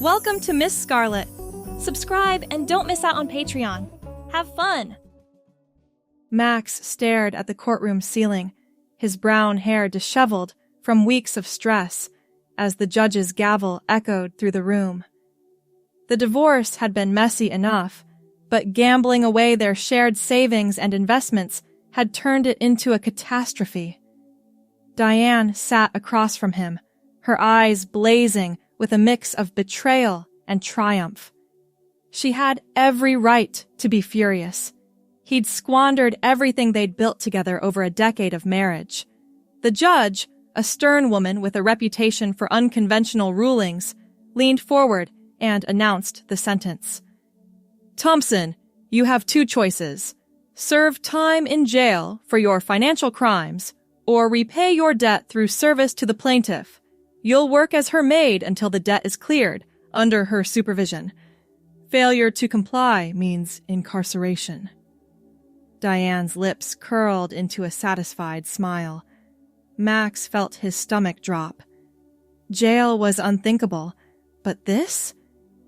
Welcome to Miss Scarlett. Subscribe and don't miss out on Patreon. Have fun! Max stared at the courtroom ceiling, his brown hair disheveled from weeks of stress, as the judge's gavel echoed through the room. The divorce had been messy enough, but gambling away their shared savings and investments had turned it into a catastrophe. Diane sat across from him, her eyes blazing with a mix of betrayal and triumph. She had every right to be furious. He'd squandered everything they'd built together over a decade of marriage. The judge, a stern woman with a reputation for unconventional rulings, leaned forward and announced the sentence. Thompson, you have two choices. Serve time in jail for your financial crimes, or repay your debt through service to the plaintiff. You'll work as her maid until the debt is cleared, under her supervision. Failure to comply means incarceration. Diane's lips curled into a satisfied smile. Max felt his stomach drop. Jail was unthinkable, but this?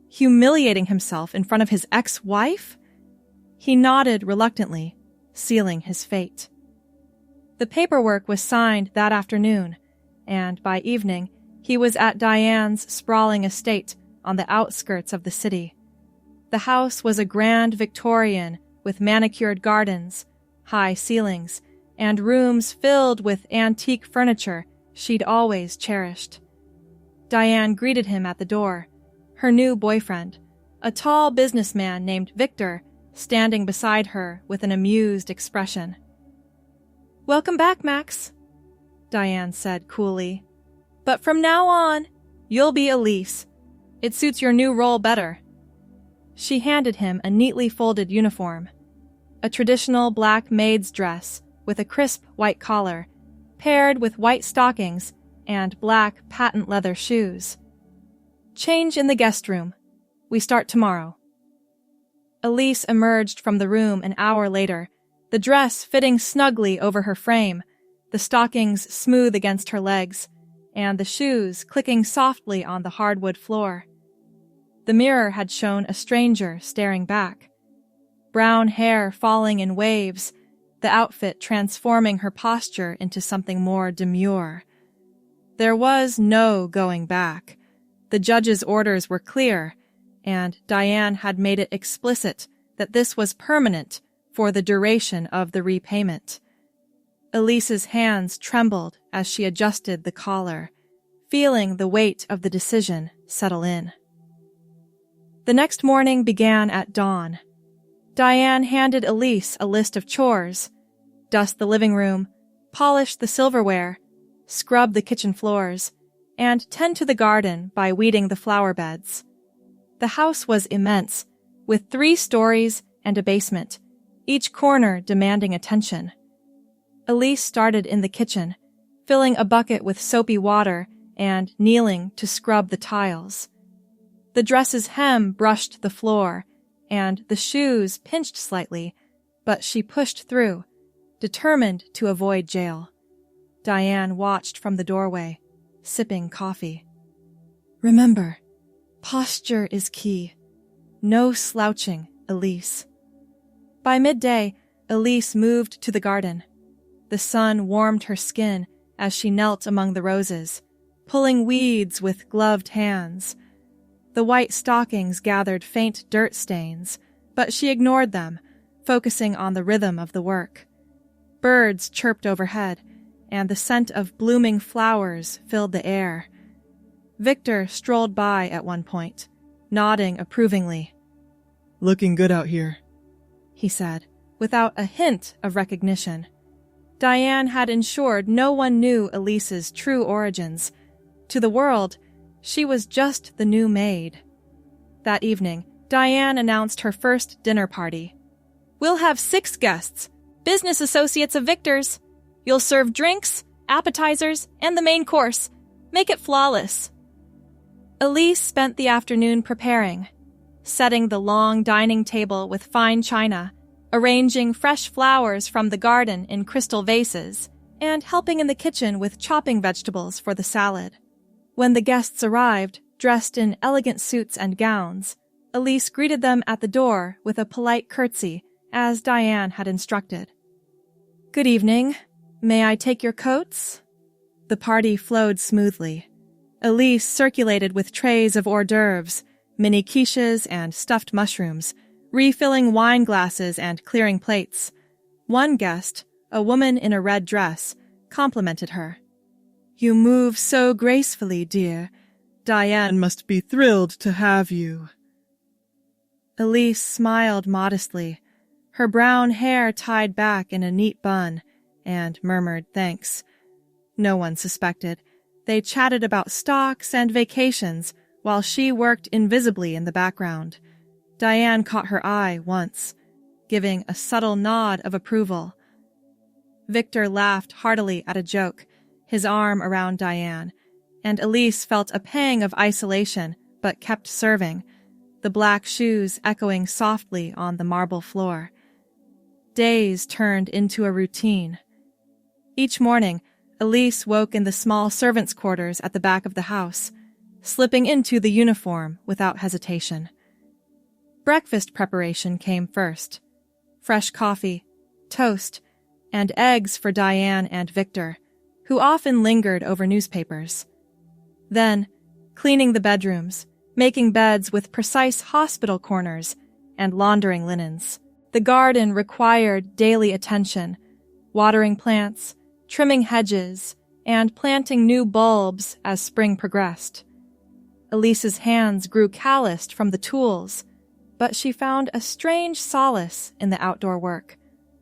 Humiliating himself in front of his ex-wife? He nodded reluctantly, sealing his fate. The paperwork was signed that afternoon, and by evening, he was at Diane's sprawling estate on the outskirts of the city. The house was a grand Victorian with manicured gardens, high ceilings, and rooms filled with antique furniture she'd always cherished. Diane greeted him at the door, her new boyfriend, a tall businessman named Victor, standing beside her with an amused expression. Welcome back, Max, Diane said coolly. But from now on, you'll be Elise. It suits your new role better. She handed him a neatly folded uniform, a traditional black maid's dress with a crisp white collar, paired with white stockings and black patent leather shoes. Change in the guest room. We start tomorrow. Elise emerged from the room an hour later, the dress fitting snugly over her frame, the stockings smooth against her legs, and the shoes clicking softly on the hardwood floor. The mirror had shown a stranger staring back. Brown hair falling in waves, the outfit transforming her posture into something more demure. There was no going back. The judge's orders were clear, and Diane had made it explicit that this was permanent for the duration of the repayment. Elise's hands trembled as she adjusted the collar, feeling the weight of the decision settle in. The next morning began at dawn. Diane handed Elise a list of chores: dust the living room, polish the silverware, scrub the kitchen floors, and tend to the garden by weeding the flower beds. The house was immense, with 3 stories and a basement, each corner demanding attention. Elise started in the kitchen, filling a bucket with soapy water and kneeling to scrub the tiles. The dress's hem brushed the floor, and the shoes pinched slightly, but she pushed through, determined to avoid jail. Diane watched from the doorway, sipping coffee. Remember, posture is key. No slouching, Elise. By midday, Elise moved to the garden. The sun warmed her skin as she knelt among the roses, pulling weeds with gloved hands. The white stockings gathered faint dirt stains, but she ignored them, focusing on the rhythm of the work. Birds chirped overhead, and the scent of blooming flowers filled the air. Victor strolled by at one point, nodding approvingly. Looking good out here, he said, without a hint of recognition. Diane had ensured no one knew Elise's true origins. To the world, she was just the new maid. That evening, Diane announced her first dinner party. We'll have 6 guests, business associates of Victor's. You'll serve drinks, appetizers, and the main course. Make it flawless. Elise spent the afternoon preparing, setting the long dining table with fine china, arranging fresh flowers from the garden in crystal vases, and helping in the kitchen with chopping vegetables for the salad. When the guests arrived, Dressed in elegant suits and gowns, Elise greeted them at the door with a polite curtsy, as Diane had instructed. "Good evening. May I take your coats?" The party flowed smoothly. Elise circulated with trays of hors d'oeuvres, mini quiches and stuffed mushrooms, refilling wine glasses and clearing plates. One guest, a woman in a red dress, complimented her. "You move so gracefully, dear. Diane must be thrilled to have you." Elise smiled modestly, her brown hair tied back in a neat bun, and murmured thanks. No one suspected. They chatted about stocks and vacations while she worked invisibly in the background. Diane caught her eye once, giving a subtle nod of approval. Victor laughed heartily at a joke, his arm around Diane, and Elise felt a pang of isolation but kept serving, the black shoes echoing softly on the marble floor. Days turned into a routine. Each morning, Elise woke in the small servants' quarters at the back of the house, slipping into the uniform without hesitation. Breakfast preparation came first. Fresh coffee, toast, and eggs for Diane and Victor, who often lingered over newspapers. Then, cleaning the bedrooms, making beds with precise hospital corners, and laundering linens. The garden required daily attention, watering plants, trimming hedges, and planting new bulbs as spring progressed. Elise's hands grew calloused from the tools, but she found a strange solace in the outdoor work,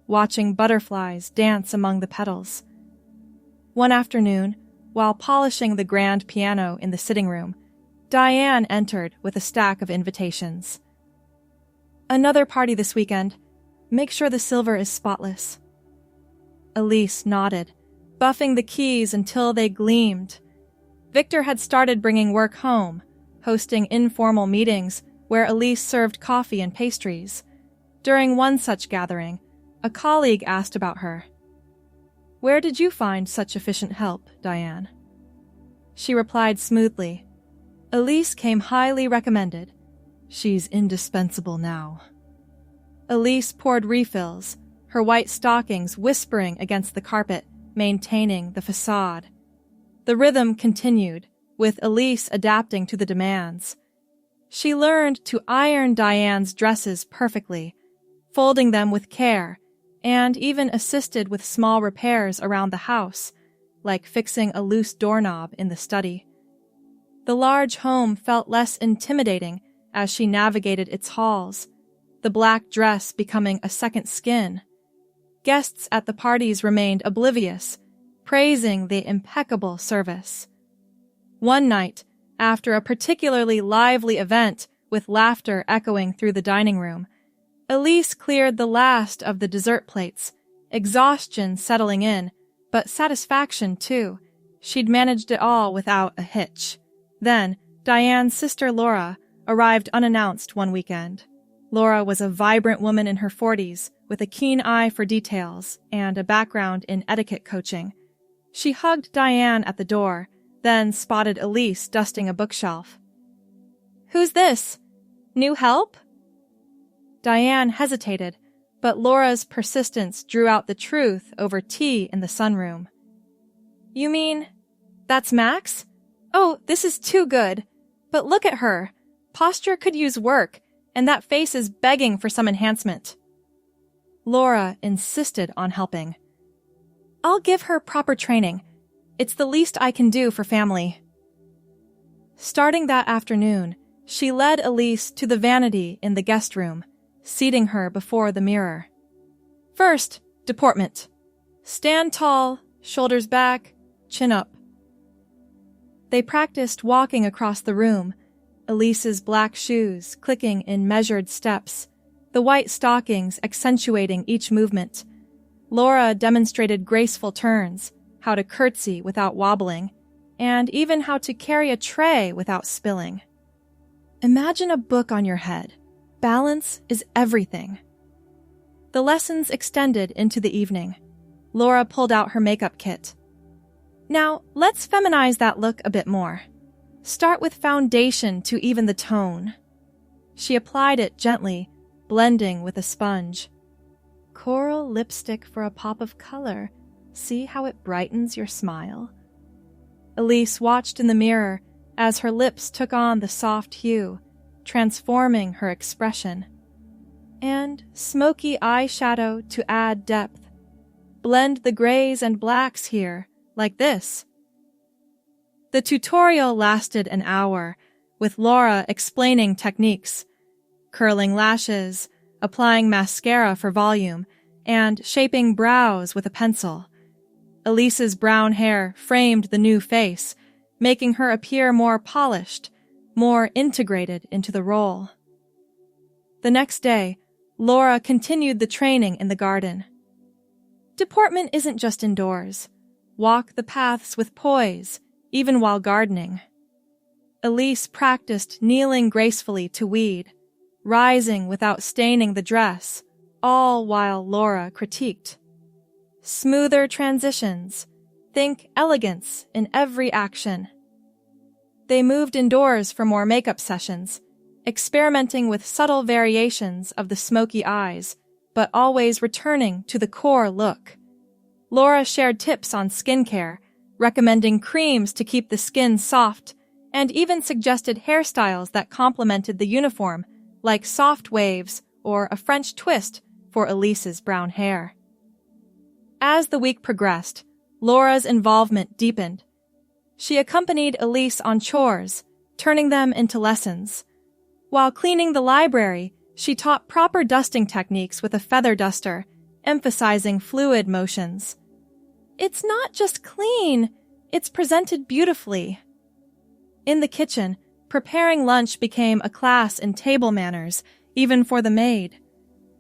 watching butterflies dance among the petals. One afternoon, while polishing the grand piano in the sitting room, Diane entered with a stack of invitations. "Another party this weekend. Make sure the silver is spotless." Elise nodded, buffing the keys until they gleamed. Victor had started bringing work home, hosting informal meetings where Elise served coffee and pastries. During one such gathering, a colleague asked about her. "Where did you find such efficient help, Diane?" She replied smoothly, "Elise came highly recommended. She's indispensable now." Elise poured refills, her white stockings whispering against the carpet, maintaining the facade. The rhythm continued, with Elise adapting to the demands. She learned to iron Diane's dresses perfectly, folding them with care, and even assisted with small repairs around the house, like fixing a loose doorknob in the study. The large home felt less intimidating as she navigated its halls, the black dress becoming a second skin. Guests at the parties remained oblivious, praising the impeccable service. One night, after a particularly lively event with laughter echoing through the dining room, Elise cleared the last of the dessert plates, exhaustion settling in, but satisfaction too. She'd managed it all without a hitch. Then, Diane's sister Laura arrived unannounced one weekend. Laura was a vibrant woman in her 40s with a keen eye for details and a background in etiquette coaching. She hugged Diane at the door, then spotted Elise dusting a bookshelf. "Who's this? New help?" Diane hesitated, but Laura's persistence drew out the truth over tea in the sunroom. "You mean, that's Max? Oh, this is too good. But look at her. Posture could use work, and that face is begging for some enhancement." Laura insisted on helping. "I'll give her proper training. It's the least I can do for family." Starting that afternoon, she led Elise to the vanity in the guest room, seating her before the mirror. "First, deportment. Stand tall, shoulders back, chin up." They practiced walking across the room, Elise's black shoes clicking in measured steps, the white stockings accentuating each movement. Laura demonstrated graceful turns, how to curtsy without wobbling, and even how to carry a tray without spilling. Imagine a book on your head. Balance is everything. The lessons extended into the evening. Laura pulled out her makeup kit. "Now, let's feminize that look a bit more. Start with foundation to even the tone. She applied it gently, blending with a sponge. Coral lipstick for a pop of color. See how it brightens your smile? Elise watched in the mirror as her lips took on the soft hue, transforming her expression. And smoky eyeshadow to add depth. Blend the grays and blacks here, like this. The tutorial lasted an hour, with Laura explaining techniques, curling lashes, applying mascara for volume, and shaping brows with a pencil. Elise's brown hair framed the new face, making her appear more polished, more integrated into the role. The next day, Laura continued the training in the garden. Deportment isn't just indoors. Walk the paths with poise, even while gardening. Elise practiced kneeling gracefully to weed, rising without staining the dress, all while Laura critiqued. Smoother transitions. Think elegance in every action. They moved indoors for more makeup sessions, experimenting with subtle variations of the smoky eyes, but always returning to the core look. Laura shared tips on skincare, recommending creams to keep the skin soft, and even suggested hairstyles that complemented the uniform, like soft waves or a French twist for Elise's brown hair. As the week progressed, Laura's involvement deepened. She accompanied Elise on chores, turning them into lessons. While cleaning the library, she taught proper dusting techniques with a feather duster, emphasizing fluid motions. It's not just clean, it's presented beautifully. In the kitchen, preparing lunch became a class in table manners, even for the maid.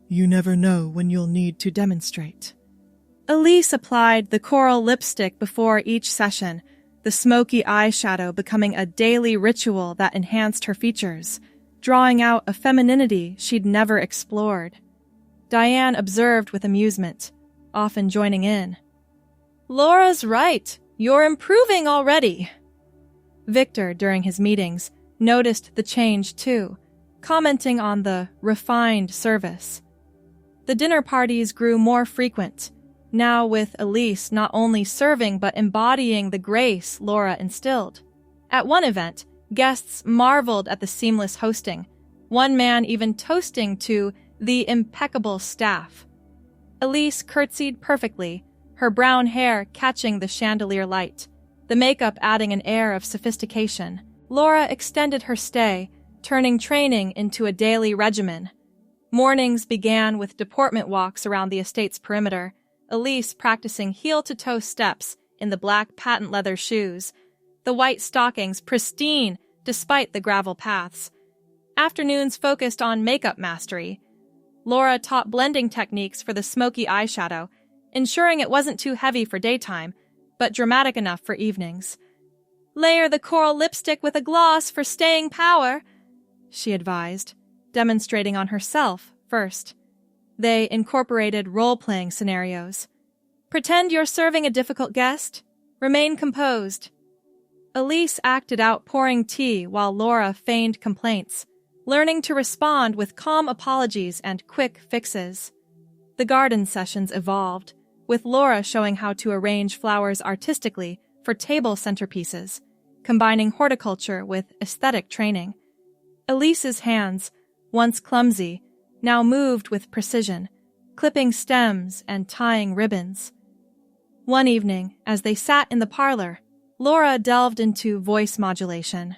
You never know when you'll need to demonstrate. Elise applied the coral lipstick before each session, the smoky eyeshadow becoming a daily ritual that enhanced her features, drawing out a femininity she'd never explored. Diane observed with amusement, often joining in. Laura's right. You're improving already. Victor, during his meetings, noticed the change too, commenting on the refined service. The dinner parties grew more frequent, now with Elise not only serving but embodying the grace Laura instilled. At one event, guests marveled at the seamless hosting, one man even toasting to the impeccable staff. Elise curtsied perfectly, her brown hair catching the chandelier light, the makeup adding an air of sophistication. Laura extended her stay, turning training into a daily regimen. Mornings began with deportment walks around the estate's perimeter, Elise practicing heel-to-toe steps in the black patent leather shoes, the white stockings pristine despite the gravel paths. Afternoons focused on makeup mastery. Laura taught blending techniques for the smoky eyeshadow, ensuring it wasn't too heavy for daytime, but dramatic enough for evenings. Layer the coral lipstick with a gloss for staying power, she advised, demonstrating on herself first. They incorporated role-playing scenarios. Pretend you're serving a difficult guest. Remain composed. Elise acted out pouring tea while Laura feigned complaints, learning to respond with calm apologies and quick fixes. The garden sessions evolved, with Laura showing how to arrange flowers artistically for table centerpieces, combining horticulture with aesthetic training. Elise's hands, once clumsy, now moved with precision, clipping stems and tying ribbons. One evening, as they sat in the parlor, Laura delved into voice modulation.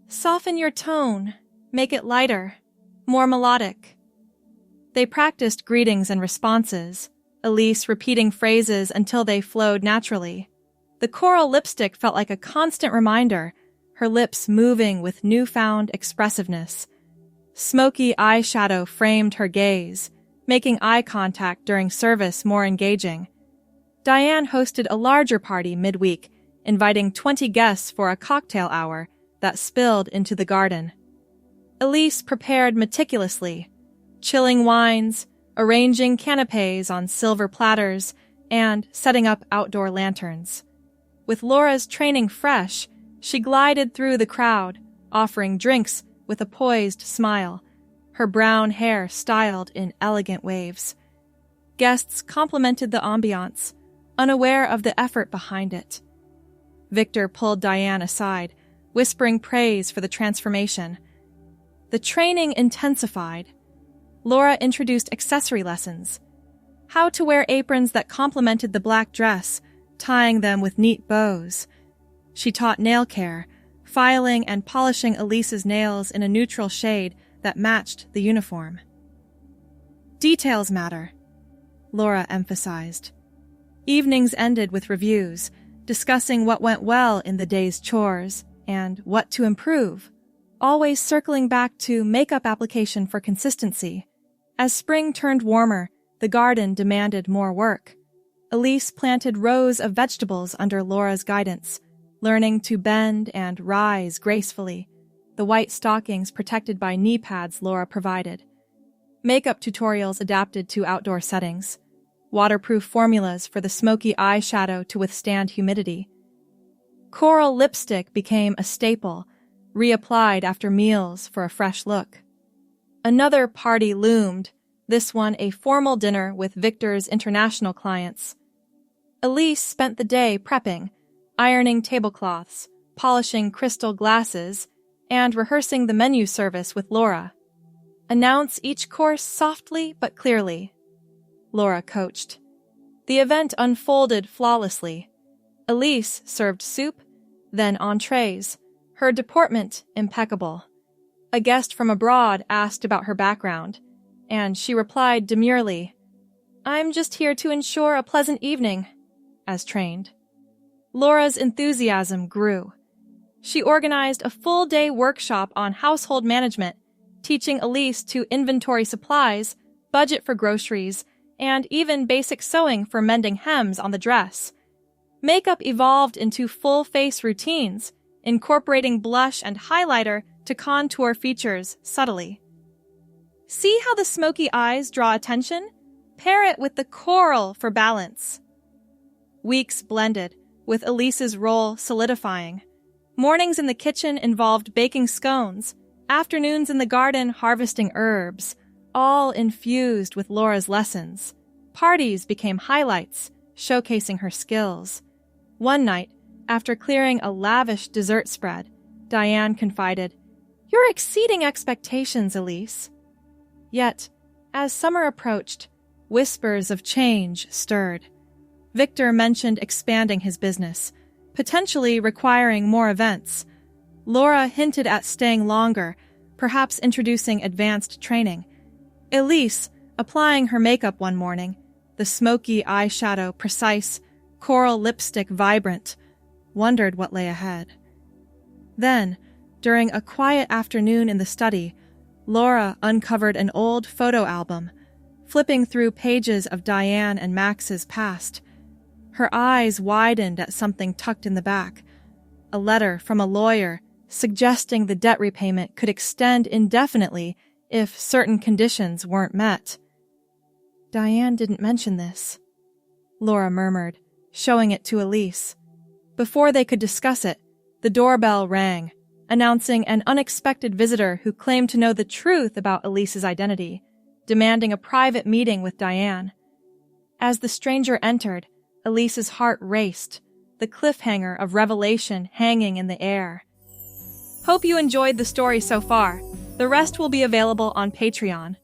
Soften your tone, make it lighter, more melodic. They practiced greetings and responses, Elise repeating phrases until they flowed naturally. The coral lipstick felt like a constant reminder, her lips moving with newfound expressiveness. Smoky eyeshadow framed her gaze, making eye contact during service more engaging. Diane hosted a larger party midweek, inviting 20 guests for a cocktail hour that spilled into the garden. Elise prepared meticulously, chilling wines, arranging canapes on silver platters, and setting up outdoor lanterns. With Laura's training fresh, She glided through the crowd, offering drinks with a poised smile, her brown hair styled in elegant waves. Guests complimented the ambiance, unaware of the effort behind it. Victor pulled Diane aside, whispering praise for the transformation. The training intensified. Laura introduced accessory lessons. How to wear aprons that complemented the black dress, tying them with neat bows. She taught nail care, filing and polishing Elise's nails in a neutral shade that matched the uniform. Details matter, Laura emphasized. Evenings ended with reviews, discussing what went well in the day's chores and what to improve, always circling back to makeup application for consistency. As spring turned warmer, the garden demanded more work. Elise planted rows of vegetables under Laura's guidance, learning to bend and rise gracefully, the white stockings protected by knee pads Laura provided. Makeup tutorials adapted to outdoor settings. Waterproof formulas for the smoky eyeshadow to withstand humidity. Coral lipstick became a staple, reapplied after meals for a fresh look. Another party loomed, this one a formal dinner with Victor's international clients. Elise spent the day prepping, ironing tablecloths, polishing crystal glasses, and rehearsing the menu service with Laura. Announce each course softly but clearly, Laura coached. The event unfolded flawlessly. Elise served soup, then entrees, her deportment impeccable. A guest from abroad asked about her background, and she replied demurely, "I'm just here to ensure a pleasant evening," as trained. Laura's enthusiasm grew. She organized a full-day workshop on household management, teaching Elise to inventory supplies, budget for groceries, and even basic sewing for mending hems on the dress. Makeup evolved into full-face routines, incorporating blush and highlighter to contour features subtly. See how the smoky eyes draw attention? Pair it with the coral for balance. Weeks blended, with Elise's role solidifying. Mornings in the kitchen involved baking scones, afternoons in the garden harvesting herbs, all infused with Laura's lessons. Parties became highlights, showcasing her skills. One night, after clearing a lavish dessert spread, Diane confided, "You're exceeding expectations, Elise." Yet, as summer approached, whispers of change stirred. Victor mentioned expanding his business, potentially requiring more events. Laura hinted at staying longer, perhaps introducing advanced training. Elise, applying her makeup one morning, the smoky eyeshadow precise, coral lipstick vibrant, wondered what lay ahead. Then, during a quiet afternoon in the study, Laura uncovered an old photo album, flipping through pages of Diane and Max's past. Her eyes widened at something tucked in the back, a letter from a lawyer suggesting the debt repayment could extend indefinitely if certain conditions weren't met. "Diane didn't mention this," Laura murmured, showing it to Elise. Before they could discuss it, the doorbell rang, announcing an unexpected visitor who claimed to know the truth about Elise's identity, demanding a private meeting with Diane. As the stranger entered, Elise's heart raced, the cliffhanger of revelation hanging in the air. Hope you enjoyed the story so far. The rest will be available on Patreon.